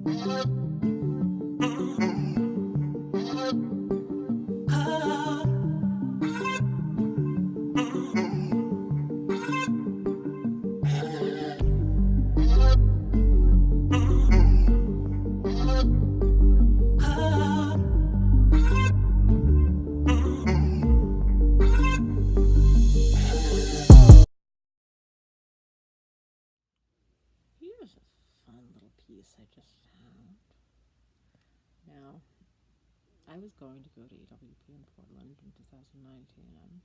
Here's a fun little piece I just found. Now, I was going to go to AWP in Portland in 2019, and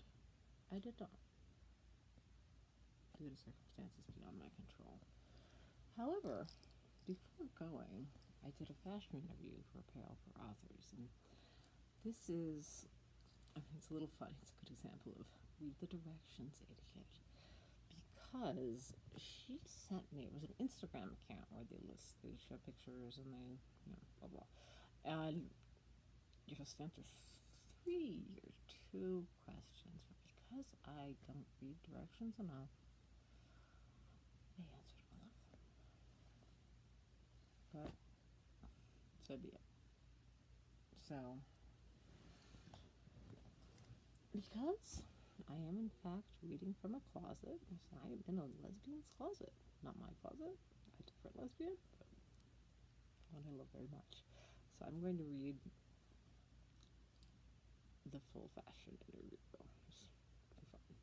I did not, due to circumstances beyond my control. However, before going, I did a fashion interview for Apparel for authors, and this is, I mean, it's a little funny. It's a good example of read the directions, idiot. Because she sent me, it was an Instagram account where they show pictures and they, blah blah. And you just enter three or two questions, but because I don't read directions enough, I answered one of them. But so be it. So because I am in fact reading from a closet, I am in a lesbian's closet. Not my closet, a different lesbian, but one I love very much. So I'm going to read the full fashion interview. Just for fun.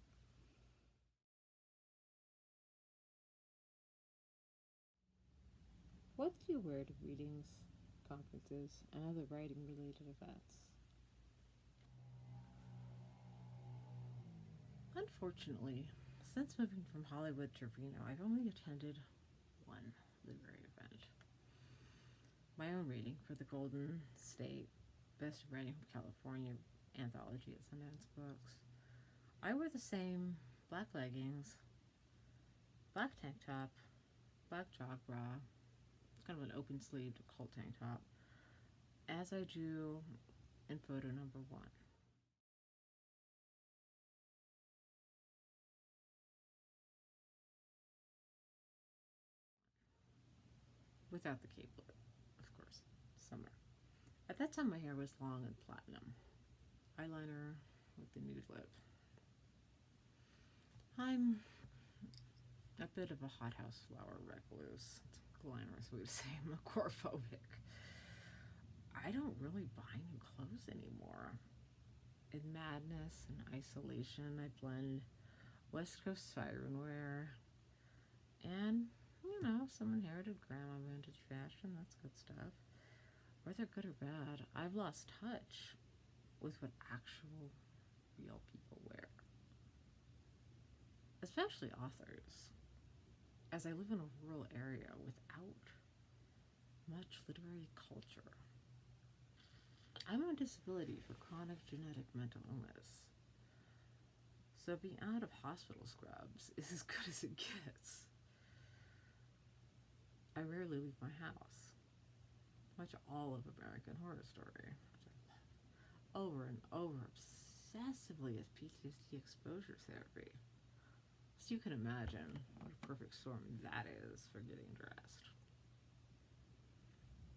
What do you wear to readings, conferences, and other writing related events? Unfortunately, since moving from Hollywood to Reno, I've only attended one literary event. My own reading for the Golden State Best Writing from California anthology at Sundance Books. I wear the same black leggings, black tank top, black jog bra, it's kind of an open sleeved occult tank top, as I do in photo number one. Without the capelet, of course, summer. At that time, my hair was long and platinum. Eyeliner with the nude lip. I'm a bit of a hothouse flower recluse. It's a glamorous way to say I'm agoraphobic. I don't really buy new clothes anymore. In madness and isolation, I blend West Coast siren wear and, some inherited grandma vintage fashion. That's good stuff. Whether good or bad, I've lost touch with what actual real people wear, especially authors, as I live in a rural area without much literary culture. I'm on disability for chronic genetic mental illness, so being out of hospital scrubs is as good as it gets. I rarely leave my house. Watch all of American Horror Story, over and over obsessively as PTSD exposure therapy. So you can imagine what a perfect storm that is for getting dressed.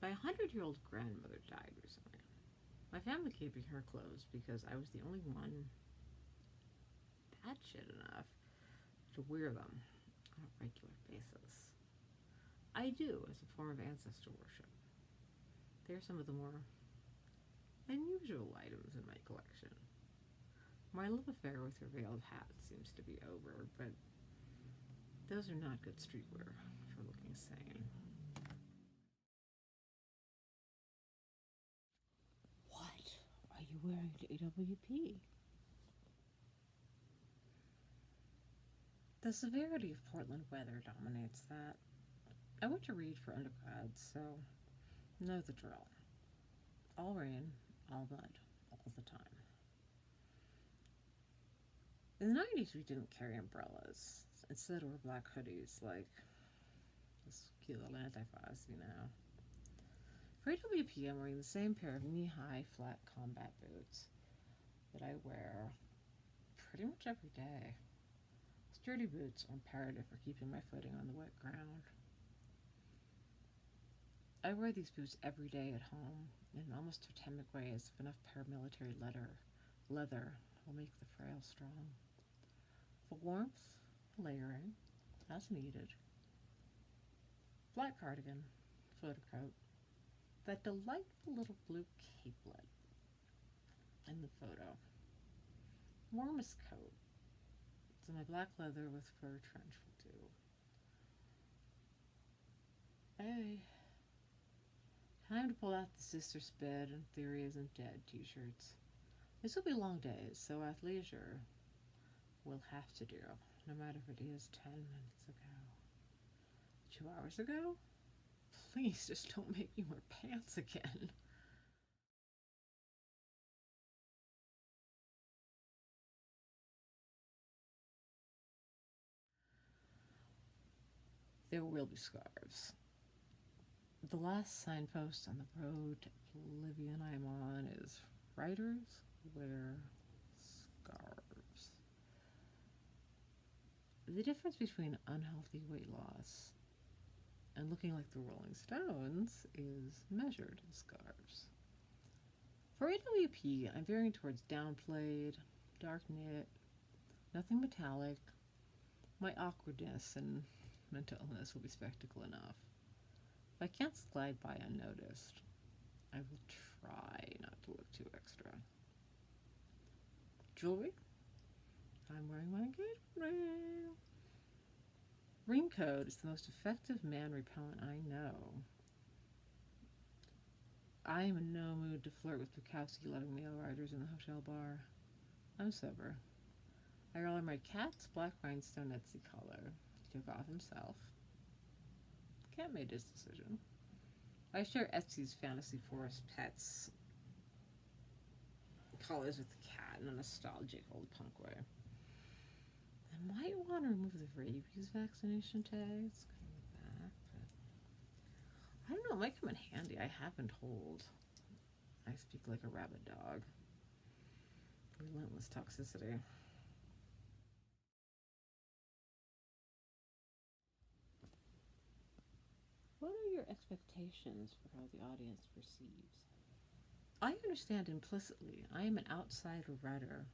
My 100-year-old grandmother died recently. My family gave me her clothes because I was the only one bad shit enough to wear them on a regular basis. I do as a form of ancestor worship. They are some of the more unusual items in my collection. My love affair with her veiled hat seems to be over, but those are not good streetwear for looking sane. What are you wearing to AWP? The severity of Portland weather dominates that. I went to read for undergrads, so know the drill. All rain, all mud, all the time. In the 90s, we didn't carry umbrellas. Instead, wore black hoodies, like this cute little antifaz, For AWP, I'm wearing the same pair of knee-high flat combat boots that I wear pretty much every day. Sturdy boots are imperative for keeping my footing on the wet ground. I wear these boots every day at home in an almost totemic way, as if enough paramilitary leather will make the frail strong. For warmth, layering, as needed. Black cardigan, photo coat, that delightful little blue capelet in the photo. Warmest coat, so my black leather with fur trench will do. Hey, time to pull out the sister's bed and theory isn't dead t-shirts. This will be long days, so athleisure will have to do, no matter if it is 10 minutes ago. 2 hours ago? Please just don't make me wear pants again. There will be scarves. The last signpost on the road Olivia and I am on is writers wear scarves. The difference between unhealthy weight loss and looking like the Rolling Stones is measured in scarves. For AWP, I'm veering towards downplayed, dark knit, nothing metallic. My awkwardness and mental illness will be spectacle enough. If I can't slide by unnoticed, I will try not to look too extra. Jewelry? I'm wearing my engagement ring. Raincoat is the most effective man repellent I know. I am in no mood to flirt with Bukowski loving male riders in the hotel bar. I'm sober. I roll my cat's black rhinestone Etsy collar. He took off himself. Cat made his decision. I share Etsy's Fantasy Forest Pets colors with the cat in a nostalgic old punk way. I might want to remove the rabies vaccination tags from the back, but I don't know, it might come in handy. I have been told. I speak like a rabid dog. Relentless toxicity. What are your expectations for how the audience perceives? I understand implicitly I am an outsider writer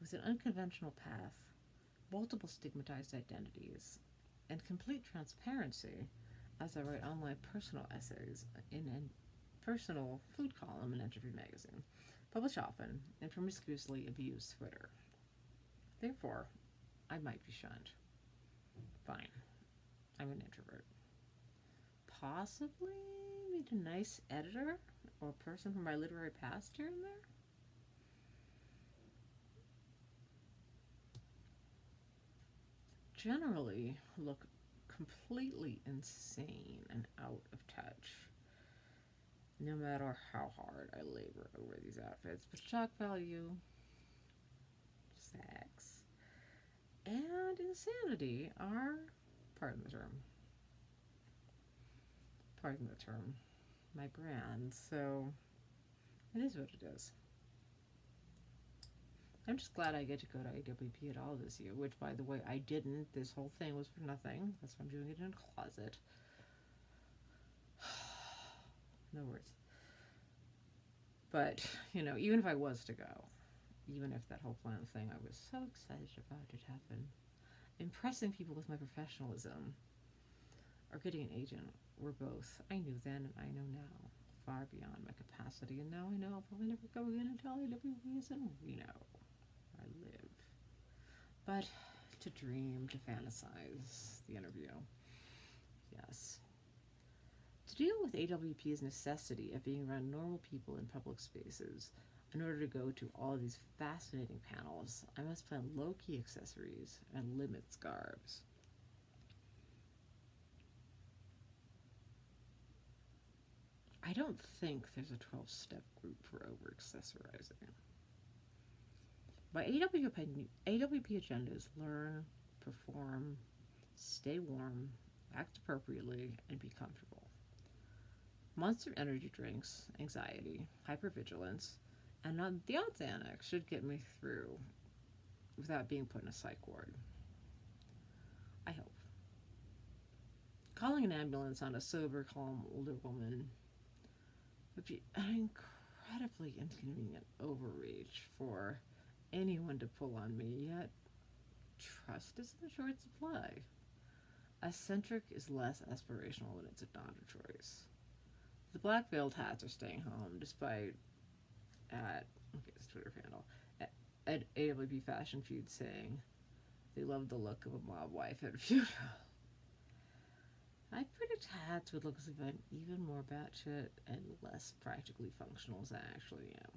with an unconventional path, multiple stigmatized identities, and complete transparency as I write online personal essays in a personal food column in Entropy magazine, published often and promiscuously abused Twitter. Therefore, I might be shunned. Fine. I'm an introvert. Possibly meet a nice editor or a person from my literary past here and there. Generally look completely insane and out of touch, no matter how hard I labor over these outfits. But shock value, sex, and insanity are, pardon the term, my brand. So it is what it is. I'm just glad I get to go to AWP at all this year, which, by the way, I didn't. This whole thing was for nothing. That's why I'm doing it in a closet. No words. But, even if I was to go, even if that whole plan thing I was so excited about it happened, impressing people with my professionalism or getting an agent were both, I knew then and I know now, far beyond my capacity. And now I know I'll probably never go again until AWP is in Reno. I live. But to dream, to fantasize the interview. Yes. To deal with AWP's necessity of being around normal people in public spaces, in order to go to all of these fascinating panels, I must plan low-key accessories and limit scarves. I don't think there's a 12-step group for over-accessorizing. My AWP agenda is learn, perform, stay warm, act appropriately, and be comfortable. Monster energy drinks, anxiety, hypervigilance, and the odds annex should get me through without being put in a psych ward. I hope. calling an ambulance on a sober, calm older woman would be an incredibly inconvenient overreach for anyone to pull on me, yet trust is in short supply. Eccentric is less aspirational when it's a Donna choice. The black veiled hats are staying home, despite his Twitter handle, at AWP Fashion Feud saying they love the look of a mob wife at a funeral. I predict hats would look as if I'm even more batshit and less practically functional as I actually am.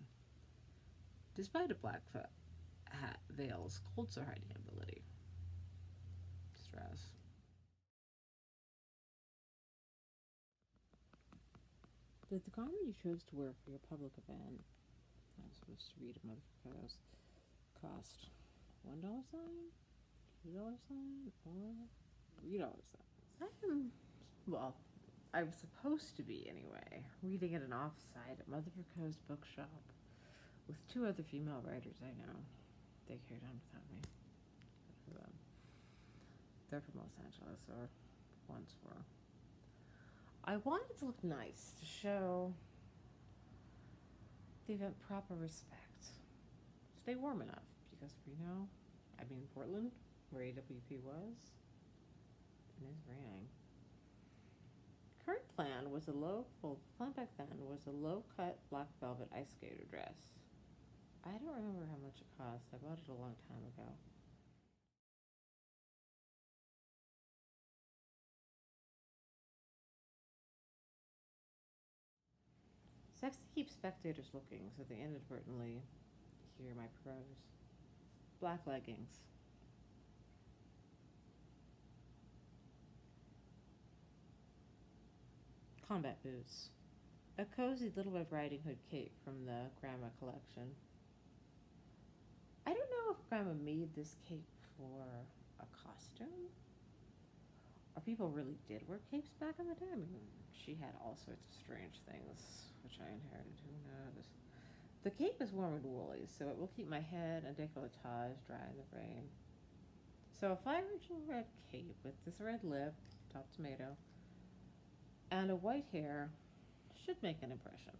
Despite a black hat veil's cold sore hiding ability. Stress. Did the garment you chose to wear for your public event, I'm supposed to read a motherfucker's, cost $1 sign, $2 sign, or $3 sign? I was supposed to be anyway, reading at an offsite at Motherfucker's bookshop with 2 other female writers I know. They carried on without me. Good for them. They're from Los Angeles, or once were. I wanted to look nice to show the event proper respect. Stay warm enough, because Portland, where AWP was, it is raining. Current plan was plan back then was a low-cut black velvet ice skater dress. I don't remember how much it cost. I bought it a long time ago. Sex to keep spectators looking so they inadvertently hear my prose. Black leggings. Combat boots. A cozy Little Red Riding Hood cape from the Grandma collection. I don't know if Grandma made this cape for a costume, or people really did wear capes back in the day. She had all sorts of strange things, which I inherited. Who knows? The cape is warm and woolly, so it will keep my head and décolletage dry in the rain. So a fire original red cape with this red lip, top tomato, and a white hair should make an impression.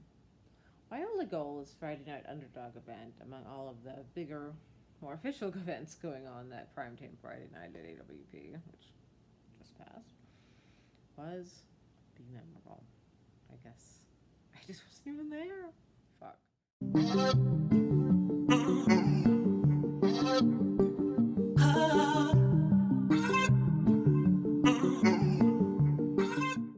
My only goal is Friday night underdog event among all of the bigger, more official events going on that primetime Friday night at AWP, which just passed, was be memorable. I guess I just wasn't even there. Fuck.